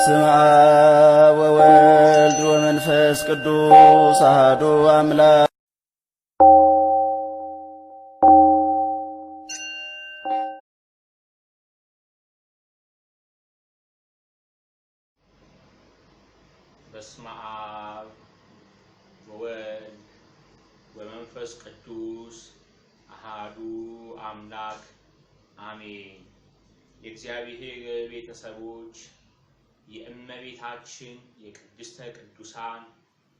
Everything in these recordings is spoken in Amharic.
በስመ አብ ወወልድ ወመንፈስ ቅዱስ አሐዱ አምላክ። በስመ አብ ወወልድ ወመንፈስ ቅዱስ አሐዱ አምላክ አሜን። የእግዚአብሔር ቤተሰቦች የእመቤታችን የቅድስተ ቅዱሳን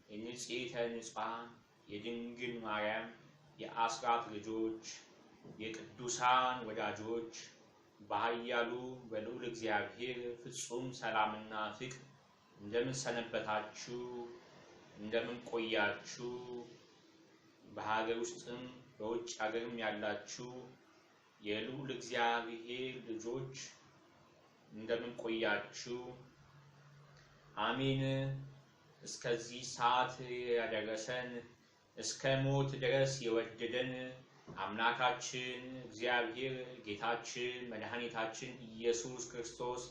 የንጽሕተ ንጹሐን የድንግል ማርያም የአስራት ልጆች የቅዱሳን ወዳጆች በኃያሉ በልዑል እግዚአብሔር ፍጹም ሰላምና ፍቅር እንደምን ሰነበታችሁ? እንደምን ቆያችሁ? በሀገር ውስጥም በውጭ ሀገርም ያላችሁ የልዑል እግዚአብሔር ልጆች እንደምን ቆያችሁ? አሜን። እስከዚህ ሰዓት ያደረሰን እስከ ሞት ድረስ የወደደን አምላካችን እግዚአብሔር ጌታችን መድኃኒታችን ኢየሱስ ክርስቶስ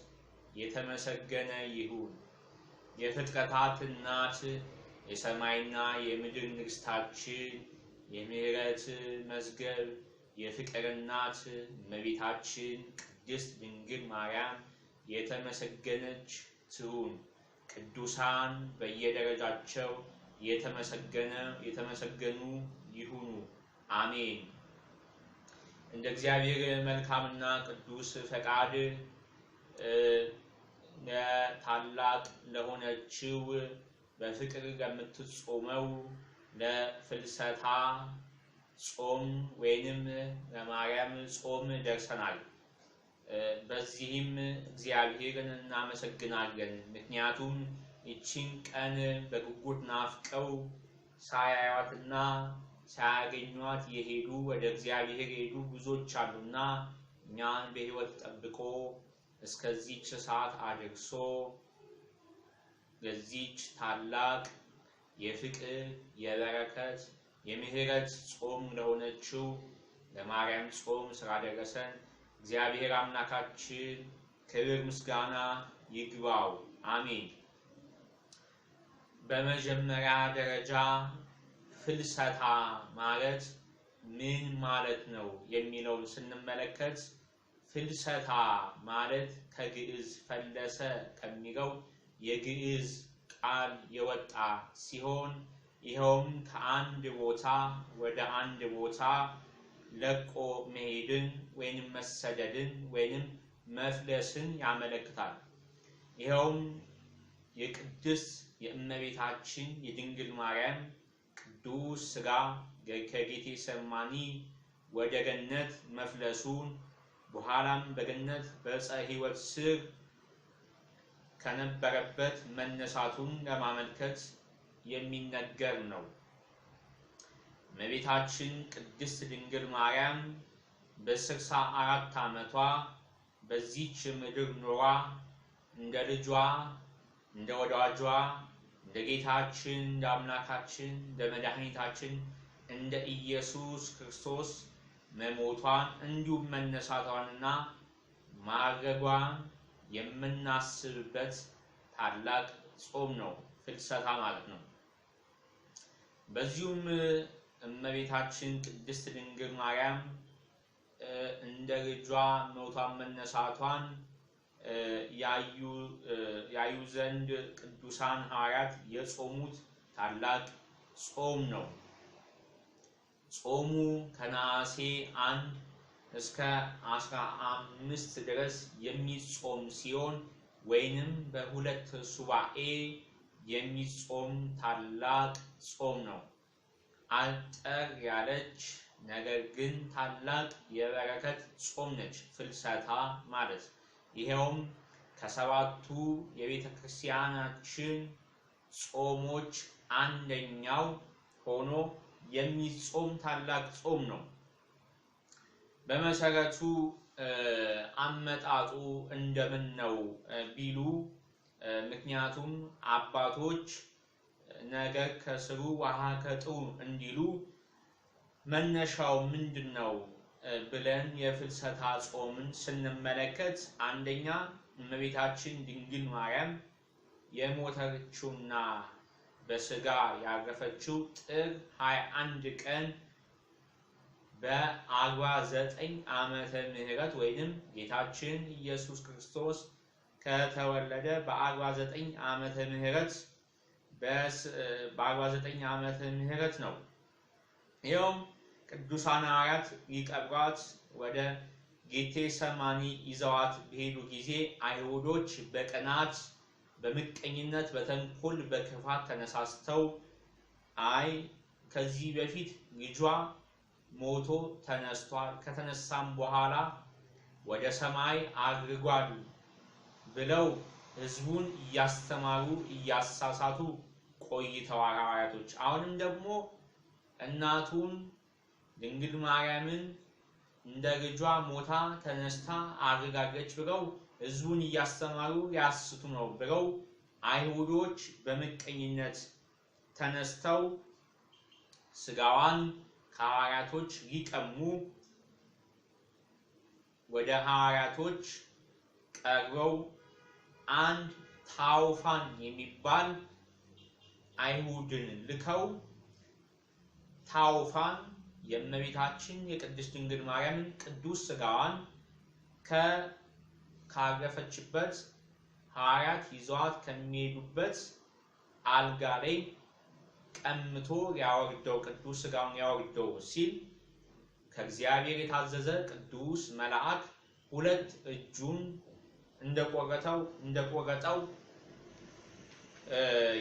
የተመሰገነ ይሁን። የፍጥረታት እናት የሰማይና የምድር ንግሥታችን የምህረት መዝገብ የፍቅር እናት እመቤታችን ቅድስት ድንግል ማርያም የተመሰገነች ትሁን። ቅዱሳን በየደረጃቸው የተመሰገኑ ይሁኑ። አሜን። እንደ እግዚአብሔር መልካምና ቅዱስ ፈቃድ ታላቅ ለሆነችው በፍቅር ለምትጾመው ለፍልሰታ ጾም ወይንም ለማርያም ጾም ደርሰናል። በዚህም እግዚአብሔርን እናመሰግናለን። ምክንያቱም ይቺን ቀን በጉጉት ናፍቀው ሳያዩዋትና ሳያገኟት የሄዱ ወደ እግዚአብሔር የሄዱ ብዙዎች አሉና እኛን በሕይወት ጠብቆ እስከዚች ሰዓት አድርሶ ለዚች ታላቅ የፍቅር የበረከት የምህረት ጾም ለሆነችው ለማርያም ጾም ስላደረሰን እግዚአብሔር አምላካችን ክብር ምስጋና ይግባው። አሜን። በመጀመሪያ ደረጃ ፍልሰታ ማለት ምን ማለት ነው የሚለውን ስንመለከት ፍልሰታ ማለት ከግዕዝ ፈለሰ ከሚለው የግዕዝ ቃል የወጣ ሲሆን ይኸውም ከአንድ ቦታ ወደ አንድ ቦታ ለቆ መሄድን ወይንም መሰደድን ወይንም መፍለስን ያመለክታል። ይኸውም የቅድስት የእመቤታችን የድንግል ማርያም ቅዱስ ሥጋ ከጌቴሰማኒ ወደ ገነት መፍለሱን በኋላም በገነት በዕፀ ሕይወት ስር ከነበረበት መነሳቱን ለማመልከት የሚነገር ነው። እመቤታችን ቅድስት ድንግል ማርያም በ64 ዓመቷ በዚች ምድር ኖሯ እንደ ልጇ እንደ ወዳጇ እንደ ጌታችን እንደ አምላካችን እንደ መድኃኒታችን እንደ ኢየሱስ ክርስቶስ መሞቷን እንዲሁም መነሳቷንና ማዕረጓን የምናስብበት ታላቅ ጾም ነው ፍልሰታ ማለት ነው። በዚሁም እመቤታችን ቅድስት ድንግል ማርያም እንደ ልጇ ሞቷን መነሳቷን ያዩ ዘንድ ቅዱሳን ሐዋርያት የጾሙት ታላቅ ጾም ነው። ጾሙ ከነሐሴ 1 እስከ 15 ድረስ የሚጾም ሲሆን ወይንም በሁለት ሱባኤ የሚጾም ታላቅ ጾም ነው። አጠር ያለች ነገር ግን ታላቅ የበረከት ጾም ነች ፍልሰታ ማለት። ይሄውም ከሰባቱ የቤተ ክርስቲያናችን ጾሞች አንደኛው ሆኖ የሚጾም ታላቅ ጾም ነው። በመሰረቱ አመጣጡ እንደምን ነው ቢሉ ምክንያቱም አባቶች ነገር ከስሩ ውሃ ከጥሩ እንዲሉ መነሻው ምንድነው ብለን የፍልሰታ ጾምን ስንመለከት አንደኛ እመቤታችን ድንግል ማርያም የሞተችውና በስጋ ያረፈችው ጥር 21 ቀን በ49 ዓመተ ምህረት ወይንም ጌታችን ኢየሱስ ክርስቶስ ከተወለደ በ49 ዓመተ ምህረት በ49 ዓመተ ምህረት ነው። ይኸውም ቅዱሳን ሐዋርያት ሊቀብሯት ወደ ጌቴሰማኒ ይዘዋት በሄዱ ጊዜ አይሁዶች በቅናት በምቀኝነት በተንኮል በክፋት ተነሳስተው አይ ከዚህ በፊት ልጇ ሞቶ ተነስቷል ከተነሳም በኋላ ወደ ሰማይ አርጓል ብለው ህዝቡን እያስተማሩ እያሳሳቱ ቆይተዋል ሐዋርያቶች። አሁንም ደግሞ እናቱን ድንግል ማርያምን እንደ ልጇ ሞታ ተነስታ አርጋለች ብለው ህዝቡን እያስተማሩ ያስቱ ነው ብለው አይሁዶች በምቀኝነት ተነስተው ስጋዋን ከሐዋርያቶች ሊቀሙ ወደ ሐዋርያቶች ቀርበው አንድ ታውፋን የሚባል አይሁድን ልከው ታውፋን የእመቤታችን የቅድስት ድንግል ማርያምን ቅዱስ ስጋዋን ካረፈችበት ሐዋርያት ይዘዋት ከሚሄዱበት አልጋ ላይ ቀምቶ ያወርደው ቅዱስ ስጋውን ያወርደው ሲል ከእግዚአብሔር የታዘዘ ቅዱስ መልአክ ሁለት እጁን እንደቆረጠው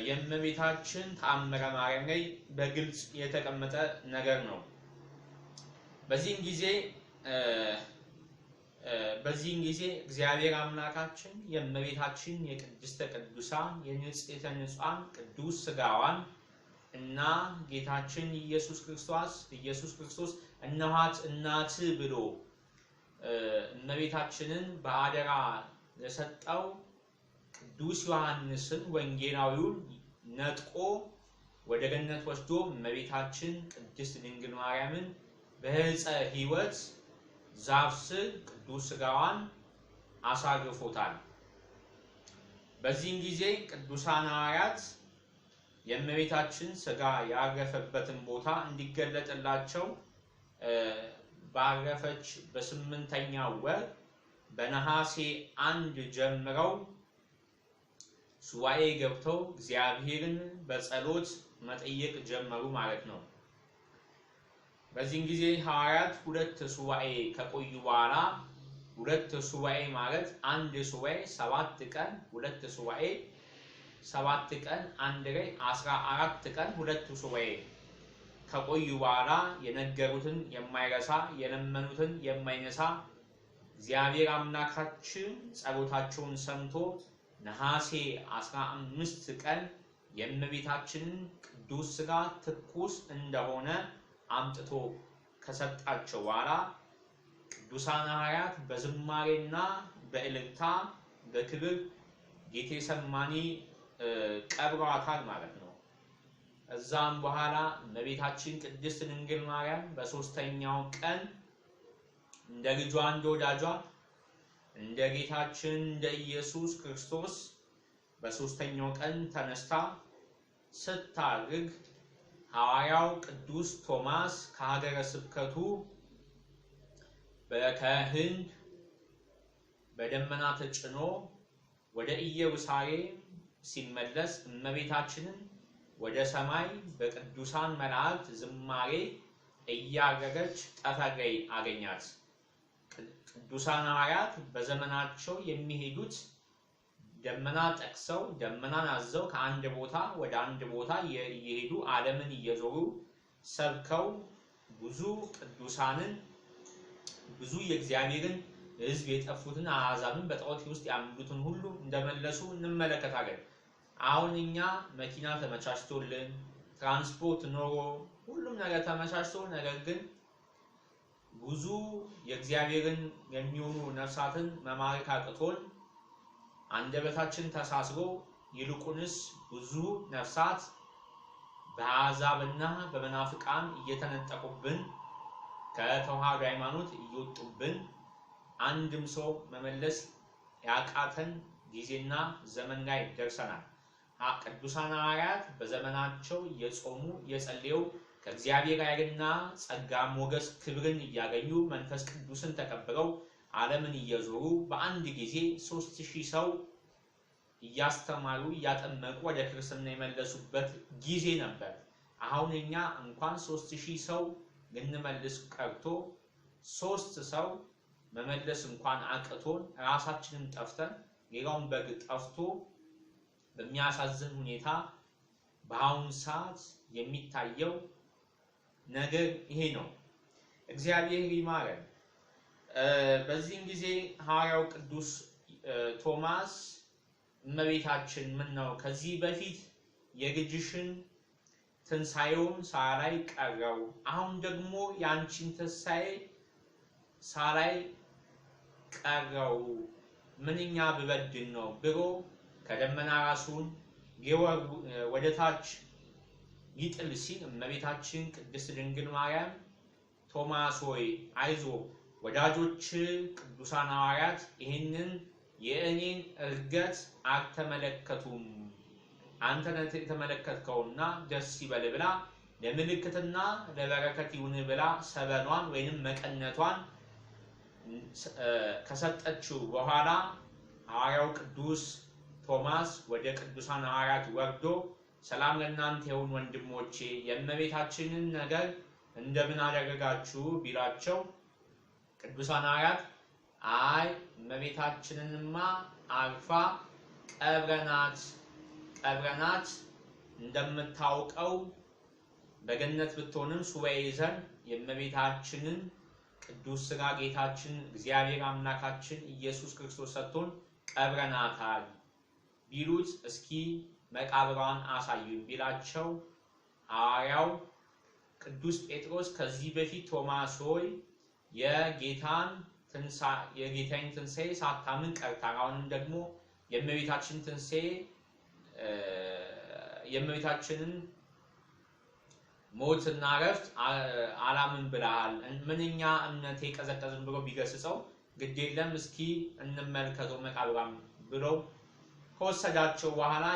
የእመቤታችን ተአምረ ማርያም ላይ በግልጽ የተቀመጠ ነገር ነው። በዚህን ጊዜ እግዚአብሔር አምላካችን የእመቤታችን የቅድስተ ቅዱሳን የንጽሕተ ንጹሐን ቅዱስ ስጋዋን እና ጌታችን ኢየሱስ ክርስቶስ እነኋት እናት ብሎ እመቤታችንን በአደራ ለሰጠው ቅዱስ ዮሐንስን ወንጌላዊውን ነጥቆ ወደ ገነት ወስዶ እመቤታችን ቅድስት ድንግል ማርያምን በዕፀ ሕይወት ዛፍ ስር ቅዱስ ስጋዋን አሳርፎታል። በዚህን ጊዜ ቅዱሳን ሐዋርያት የእመቤታችን ስጋ ያረፈበትን ቦታ እንዲገለጥላቸው ባረፈች በ8ኛው ወር በነሐሴ 1 ጀምረው ሱባኤ ገብተው እግዚአብሔርን በጸሎት መጠየቅ ጀመሩ ማለት ነው። በዚህን ጊዜ ሐዋርያት 2 ሱባኤ ከቆዩ በኋላ 2 ሱባኤ ማለት አንድ ሱባኤ 7 ቀን 2 ሱባኤ 7 ቀን አንድ ላይ 14 ቀን 2 ሱባኤ ከቆዩ በኋላ የነገሩትን የማይረሳ የለመኑትን የማይነሳ እግዚአብሔር አምላካችን ጸሎታቸውን ሰምቶ ነሐሴ 15 ቀን የእመቤታችንን ቅዱስ ስጋ ትኩስ እንደሆነ አምጥቶ ከሰጣቸው በኋላ ቅዱሳን ሐዋርያት በዝማሬና በእልልታ በክብር ጌቴሰማኒ ቀብረዋታል ማለት ነው። እዛም በኋላ እመቤታችን ቅድስት ድንግል ማርያም በ3ኛው ቀን እንደ ልጇ እንደ ወዳጇ እንደ ጌታችን እንደ ኢየሱስ ክርስቶስ በ3ኛው ቀን ተነስታ ስታርግ ሐዋርያው ቅዱስ ቶማስ ከሀገረ ስብከቱ ከህንድ በደመና ተጭኖ ወደ ኢየሩሳሌም ሲመለስ እመቤታችንን ወደ ሰማይ በቅዱሳን መላእክት ዝማሬ እያረገች ጠፈር ላይ አገኛት። ቅዱሳን ሐዋርያት በዘመናቸው የሚሄዱት ደመና ጠቅሰው ደመናን አዘው ከአንድ ቦታ ወደ አንድ ቦታ እየሄዱ ዓለምን እየዞሩ ሰብከው ብዙ ቅዱሳንን ብዙ የእግዚአብሔርን ሕዝብ የጠፉትን አሕዛብን በጣዖት ውስጥ ያሉትን ሁሉ እንደመለሱ እንመለከታለን። አሁን እኛ መኪና ተመቻችቶልን ትራንስፖርት ኖሮ ሁሉም ነገር ተመቻችቶ ነገር ግን ብዙ የእግዚአብሔርን የሚሆኑ ነፍሳትን መማረክ አቅቶን አንደበታችን ተሳስሮ ይልቁንስ ብዙ ነፍሳት በአሕዛብና በመናፍቃን እየተነጠቁብን ከተዋህዶ ሃይማኖት እየወጡብን አንድም ሰው መመለስ ያቃተን ጊዜና ዘመን ላይ ደርሰናል። ቅዱሳን ሐዋርያት በዘመናቸው የጾሙ የጸለዩ ከእግዚአብሔር ኃይልና ጸጋ ሞገስ ክብርን እያገኙ መንፈስ ቅዱስን ተቀብለው ዓለምን እየዞሩ በአንድ ጊዜ 3000 ሰው እያስተማሩ እያጠመቁ ወደ ክርስትና የመለሱበት ጊዜ ነበር። አሁን እኛ እንኳን 3000 ሰው ልንመልስ ቀርቶ 3 ሰው መመለስ እንኳን አቅቶን ራሳችንን ጠፍተን ሌላውን በግ ጠፍቶ በሚያሳዝን ሁኔታ በአሁን ሰዓት የሚታየው ነገር ይሄ ነው። እግዚአብሔር ይማረን። በዚህን ጊዜ ሐዋርያው ቅዱስ ቶማስ እመቤታችን ምን ነው ከዚህ በፊት የልጅሽን ትንሳኤውን ሳላይ ቀረው፣ አሁን ደግሞ ያንቺን ትንሳኤ ሳላይ ቀረው፣ ምንኛ ብበድል ነው ብሎ ከደመና ራሱን ወደ ታች ይጥል ሲል እመቤታችን ቅድስት ድንግል ማርያም ቶማስ ሆይ አይዞ ወዳጆች ቅዱሳን ሐዋርያት ይህንን የእኔን እርገት አልተመለከቱም፣ አንተ ነህ የተመለከትከውና ደስ ይበል ብላ ለምልክትና ለበረከት ይሁን ብላ ሰበኗን ወይንም መቀነቷን ከሰጠችው በኋላ ሐዋርያው ቅዱስ ቶማስ ወደ ቅዱሳን ሐዋርያት ወርዶ ሰላም ለእናንተ ይሁን ወንድሞቼ፣ የእመቤታችንን ነገር እንደምን አደረጋችሁ ቢላቸው ቅዱሳን ሐዋርያት አይ እመቤታችንንማ አርፋ ቀብረናት እንደምታውቀው በገነት ብትሆንም ሱባኤ ይዘን የእመቤታችንን ቅዱስ ሥጋ ጌታችን እግዚአብሔር አምላካችን ኢየሱስ ክርስቶስ ሰጥቶን ቀብረናታል ቢሉት እስኪ መቃብሯን አሳዩን ቢላቸው ሐዋርያው ቅዱስ ጴጥሮስ ከዚህ በፊት ቶማስ ሆይ የጌታን ትንሣኤ ሳታምን ቀርታል፣ አሁንም ደግሞ የእመቤታችንን ትንሣኤ የእመቤታችንን ሞትና ረፍት አላምን ብለሃል፣ ምንኛ እምነቴ ቀዘቀዝን ብሎ ቢገስጸው ግድ የለም እስኪ እንመልከተው መቃብሯን ብሎ ከወሰዳቸው በኋላ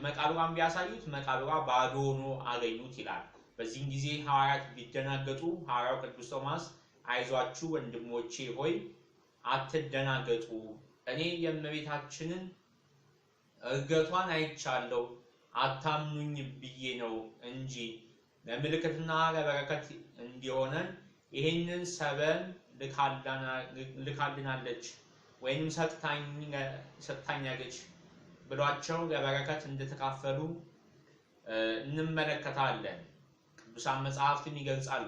መቃብሯን ቢያሳዩት መቃብሯ ባዶ ሆኖ አገኙት ይላል። በዚህም ጊዜ ሐዋርያት ቢደናገጡ ሐዋርያው ቅዱስ ቶማስ አይዟችሁ ወንድሞቼ ሆይ አትደናገጡ፣ እኔ የእመቤታችንን እርገቷን አይቻለሁ አታምኑኝ ብዬ ነው እንጂ ለምልክትና ለበረከት እንዲሆነን ይሄንን ሰበን ልካልናለች ወይንም ሰጥታኛለች ብሏቸው ለበረከት እንደተካፈሉ እንመለከታለን። ቅዱሳን መጽሐፍትን ይገልጻሉ።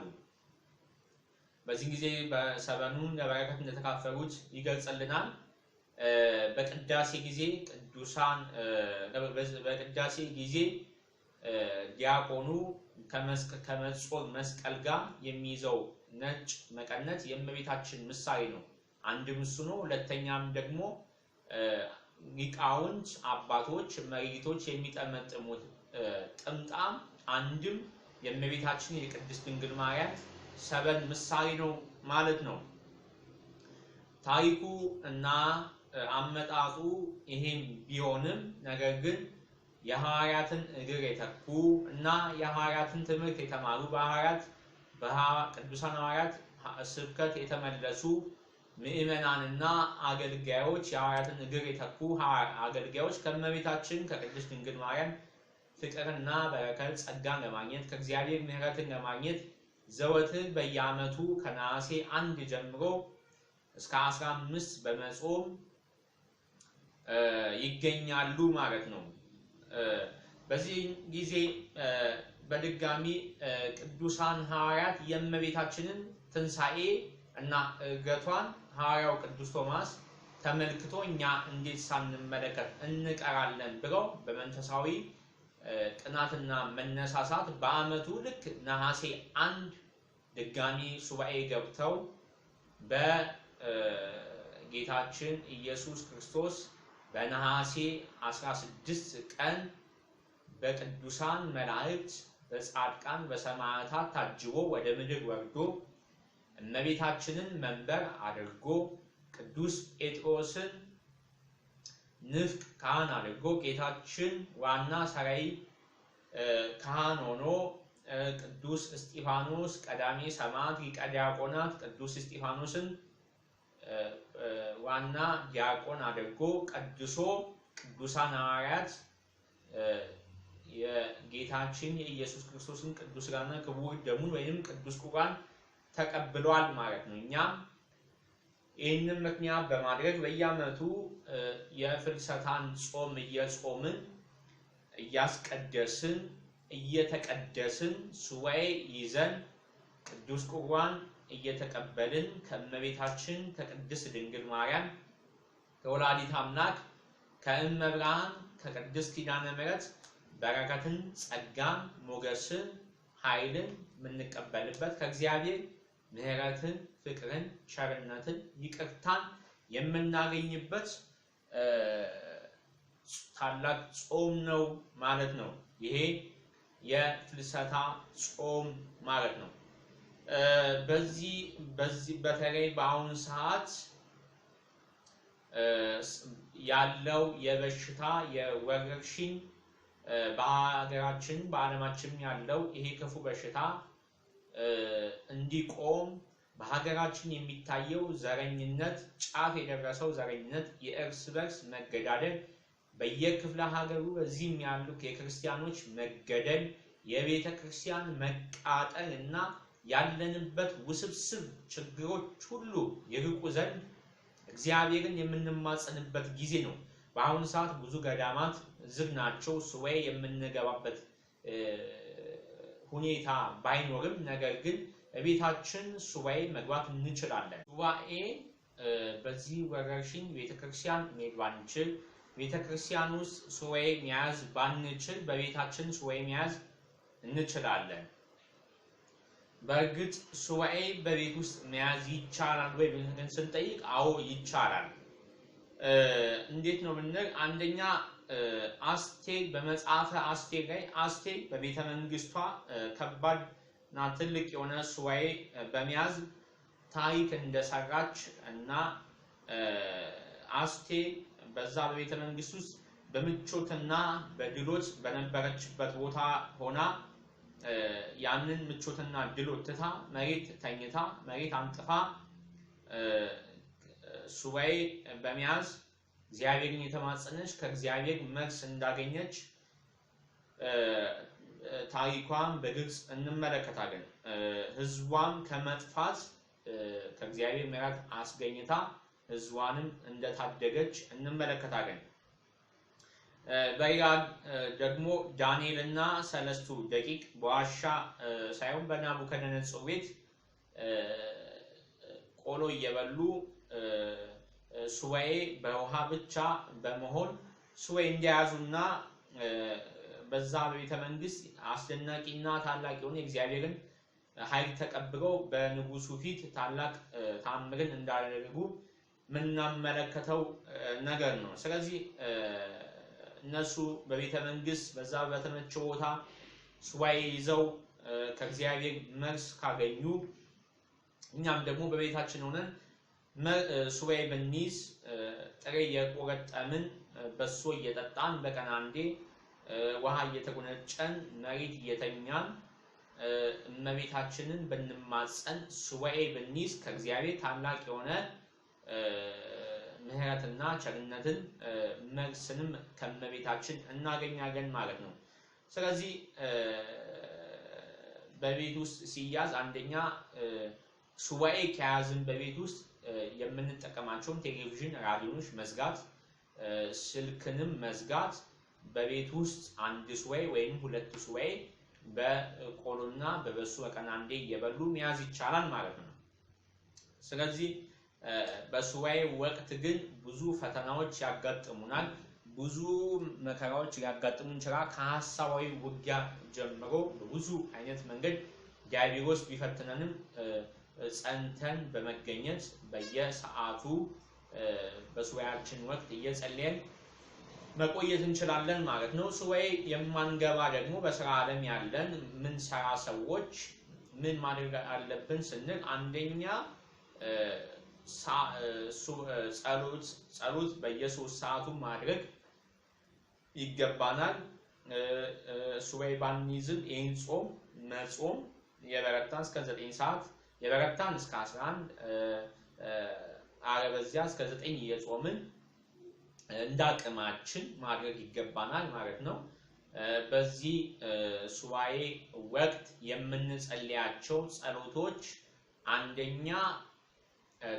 በዚህ ጊዜ በሰበኑን ለበረከት እንደተካፈሉት ይገልጽልናል። በቅዳሴ ጊዜ ዲያቆኑ ከመጾር መስቀል ጋር የሚይዘው ነጭ መቀነት የእመቤታችን ምሳሌ ነው። አንድም እሱ ነው። ሁለተኛም ደግሞ ሊቃውንት አባቶች መሪቶች የሚጠመጥሙት ጥምጣም አንድም የእመቤታችን የቅድስት ድንግል ማርያም ሰበን ምሳሌ ነው ማለት ነው። ታሪኩ እና አመጣጡ ይሄም ቢሆንም ነገር ግን የሐዋርያትን እግር የተኩ እና የሐዋርያትን ትምህርት የተማሩ ቅዱሳን ሐዋርያት ስብከት የተመለሱ ምእመናንና አገልጋዮች የሐዋርያትን እግር የተኩ አገልጋዮች ከእመቤታችን ከቅድስት ድንግል ማርያም ፍቅርና በረከት ጸጋን ለማግኘት ከእግዚአብሔር ምሕረትን ለማግኘት ዘወትር በየዓመቱ ከነሐሴ 1 ጀምሮ እስከ 15 በመጾም ይገኛሉ ማለት ነው። በዚህ ጊዜ በድጋሚ ቅዱሳን ሐዋርያት የእመቤታችንን ትንሣኤ እና እርገቷን ሐዋርያው ቅዱስ ቶማስ ተመልክቶ እኛ እንዴት ሳንመለከት እንቀራለን ብለው በመንፈሳዊ ቅናትና መነሳሳት በዓመቱ ልክ ነሐሴ 1 ድጋሚ ሱባኤ ገብተው በጌታችን ኢየሱስ ክርስቶስ በነሐሴ 16 ቀን በቅዱሳን መላእክት በጻድቃን በሰማዕታት ታጅቦ ወደ ምድር ወርዶ እመቤታችንን መንበር አድርጎ ቅዱስ ጴጥሮስን ንፍቅ ካህን አድርጎ ጌታችን ዋና ሰራይ ካህን ሆኖ ቅዱስ እስጢፋኖስ ቀዳሚ ሰማዕት ሊቀ ዲያቆናት ቅዱስ እስጢፋኖስን ዋና ዲያቆን አድርጎ ቀድሶ ቅዱሳን ሐዋርያት የጌታችን የኢየሱስ ክርስቶስን ቅዱስ ሥጋና ክቡር ደሙን ወይንም ቅዱስ ቁርባን ተቀብሏል ማለት ነው። እኛም ይህንን ምክንያት በማድረግ በየዓመቱ የፍልሰታን ጾም እየጾምን እያስቀደስን እየተቀደስን ሱባኤ ይዘን ቅዱስ ቁርባን እየተቀበልን ከእመቤታችን ከቅድስት ድንግል ማርያም ከወላዲተ አምላክ ከእመብርሃን ከቅድስት ኪዳነ ምሕረት በረከትን ጸጋን ሞገስን ኃይልን የምንቀበልበት ከእግዚአብሔር ምሕረትን ፍቅርን ቸርነትን ይቅርታን የምናገኝበት ታላቅ ጾም ነው ማለት ነው። ይሄ የፍልሰታ ጾም ማለት ነው። በዚህ በተለይ በአሁኑ ሰዓት ያለው የበሽታ የወረርሽኝ በሀገራችን በዓለማችን ያለው ይሄ ክፉ በሽታ እንዲቆም በሀገራችን የሚታየው ዘረኝነት ጫፍ የደረሰው ዘረኝነት የእርስ በርስ መገዳደል በየክፍለ ሀገሩ በዚህም ያሉ የክርስቲያኖች መገደል የቤተ ክርስቲያን መቃጠል እና ያለንበት ውስብስብ ችግሮች ሁሉ ይርቁ ዘንድ እግዚአብሔርን የምንማጸንበት ጊዜ ነው። በአሁኑ ሰዓት ብዙ ገዳማት ዝግ ናቸው። ሱባኤ የምንገባበት ሁኔታ ባይኖርም ነገር ግን በቤታችን ሱባኤ መግባት እንችላለን። ሱባኤ በዚህ ወረርሽኝ ቤተክርስቲያን መሄድ ባንችል ቤተክርስቲያን ውስጥ ሱባኤ መያዝ ባንችል በቤታችን ሱባኤ መያዝ እንችላለን። በእርግጥ ሱባኤ በቤት ውስጥ መያዝ ይቻላል ወይ ብለን ስንጠይቅ አዎ ይቻላል። እንዴት ነው ብንል አንደኛ አስቴር በመጽሐፈ አስቴር ላይ አስቴር በቤተ መንግስቷ ከባድ እና ትልቅ የሆነ ሱባኤ በመያዝ ታሪክ እንደሰራች እና አስቴር በዛ በቤተ መንግስት ውስጥ በምቾትና በድሎት በነበረችበት ቦታ ሆና ያንን ምቾትና ድሎት ትታ መሬት ተኝታ መሬት አንጥፋ ሱባኤ በመያዝ እግዚአብሔርን የተማጸነች ከእግዚአብሔር መልስ እንዳገኘች ታሪኳን በግልጽ እንመለከታለን። ህዝቧም ከመጥፋት ከእግዚአብሔር ምሕረት አስገኝታ ህዝቧንም እንደታደገች እንመለከታለን። በሌላ ደግሞ ዳንኤልና ሰለስቱ ደቂቅ በዋሻ ሳይሆን በናቡከደነፆር ቤት ቆሎ እየበሉ ሱባኤ በውሃ ብቻ በመሆን ሱባኤ እንዲያዙና በዛ በቤተ መንግስት አስደናቂና ታላቅ የሆነ እግዚአብሔርን ኃይል ተቀብለው በንጉሱ ፊት ታላቅ ታምርን እንዳደረጉ ምናመለከተው ነገር ነው። ስለዚህ እነሱ በቤተ መንግስት በዛ በተመቸው ቦታ ሱባኤ ይዘው ከእግዚአብሔር መልስ ካገኙ እኛም ደግሞ በቤታችን ሆነን ሱባኤ ብንይዝ ጥሬ የቆረጠምን በሶ እየጠጣን በቀን አንዴ ውሃ እየተጎነጨን መሬት እየተኛን እመቤታችንን ብንማጸን ሱባኤ ብንይዝ ከእግዚአብሔር ታላቅ የሆነ ምሕረትና ቸርነትን መልስንም ከእመቤታችን እናገኛለን ማለት ነው። ስለዚህ በቤት ውስጥ ሲያዝ አንደኛ ሱባኤ ከያዝን በቤት ውስጥ የምንጠቀማቸውን ቴሌቪዥን፣ ራዲዮኖች መዝጋት፣ ስልክንም መዝጋት፣ በቤት ውስጥ አንድ ሱባኤ ወይም ሁለት ሱባኤ በቆሎና በበሱ በቀን አንዴ እየበሉ መያዝ ይቻላል ማለት ነው። ስለዚህ በሱባኤ ወቅት ግን ብዙ ፈተናዎች ያጋጥሙናል። ብዙ መከራዎች ሊያጋጥሙን ይችላል። ከሐሳባዊ ውጊያ ጀምሮ ብዙ አይነት መንገድ ዲያብሎስ ቢፈትነንም ጸንተን በመገኘት በየሰዓቱ በሱባኤያችን ወቅት እየጸለየን መቆየት እንችላለን ማለት ነው። ሱባኤ የማንገባ ደግሞ በስራ ዓለም ያለን ምን ሰራ ሰዎች ምን ማድረግ አለብን ስንል አንደኛ ጸሎት በየ3 ሰዓቱ ማድረግ ይገባናል። ሱባኤ ባንይዝም ይህን ጾም መጾም የበረታን እስከ 9 ሰዓት የበረታን እስከ 11 አለበዚያ እስከ 9 እየጾምን እንዳቅማችን ማድረግ ይገባናል ማለት ነው። በዚህ ሱባኤ ወቅት የምንጸልያቸው ጸሎቶች አንደኛ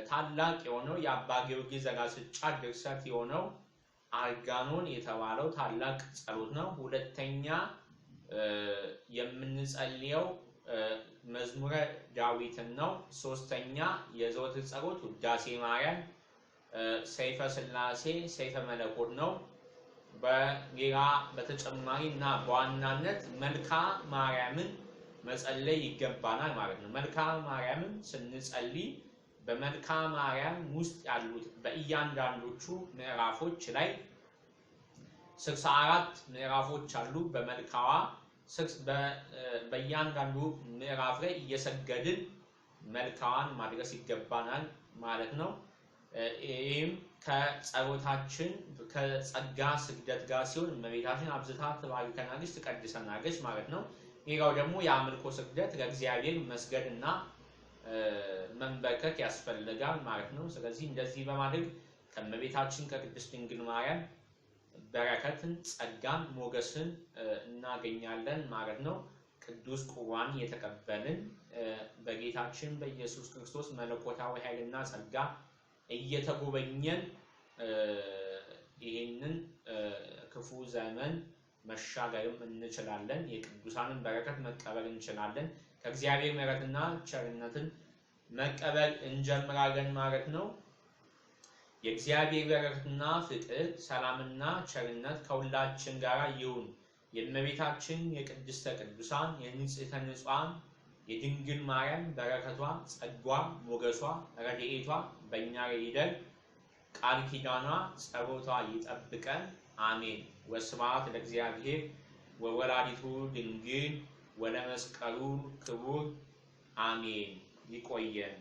ታላቅ የሆነው የአባ ጊዮርጊስ ዘጋስጫ ድርሰት የሆነው አርጋኖን የተባለው ታላቅ ጸሎት ነው። ሁለተኛ የምንጸልየው መዝሙረ ዳዊትን ነው። ሶስተኛ የዘወትር ጸሎት ውዳሴ ማርያም፣ ሰይፈ ሥላሴ፣ ሰይፈ መለኮት ነው። በሌላ በተጨማሪና በዋናነት መልካ ማርያምን መጸለይ ይገባናል ማለት ነው። መልካ ማርያምን ስንጸልይ በመልካ ማርያም ውስጥ ያሉት በእያንዳንዶቹ ምዕራፎች ላይ 64 ምዕራፎች አሉ። በመልካዋ በእያንዳንዱ ምዕራፍ ላይ እየሰገድን መልካዋን ማድረስ ይገባናል ማለት ነው። ይህም ከጸሎታችን ከጸጋ ስግደት ጋር ሲሆን እመቤታችን አብዝታ ትባርከናለች፣ ትቀድሰናለች ማለት ነው። ሌላው ደግሞ የአምልኮ ስግደት ለእግዚአብሔር መስገድና መንበርከክ ያስፈልጋል ማለት ነው። ስለዚህ እንደዚህ በማድረግ ከእመቤታችን ከቅድስት ድንግል ማርያም በረከትን፣ ጸጋን፣ ሞገስን እናገኛለን ማለት ነው። ቅዱስ ቁርባን የተቀበልን በጌታችን በኢየሱስ ክርስቶስ መለኮታዊ ኃይልና ጸጋ እየተጎበኘን ይህንን ክፉ ዘመን መሻገርም እንችላለን። የቅዱሳንን በረከት መቀበል እንችላለን። ከእግዚአብሔር ምሕረትና ቸርነትን መቀበል እንጀምራለን ማለት ነው። የእግዚአብሔር በረከትና ፍቅር፣ ሰላምና ቸርነት ከሁላችን ጋር ይሁን። የእመቤታችን የቅድስተ ቅዱሳን የንጽሕተ ንጹሐን የድንግል ማርያም በረከቷ፣ ጸጓ፣ ሞገሷ፣ ረድኤቷ በእኛ ላይ ይደር። ቃል ኪዳኗ ጸሎቷ ይጠብቀን። አሜን። ወስብሐት ለእግዚአብሔር ወወላዲቱ ድንግል ወለመስቀሉ ክቡር አሜን። ይቆየን።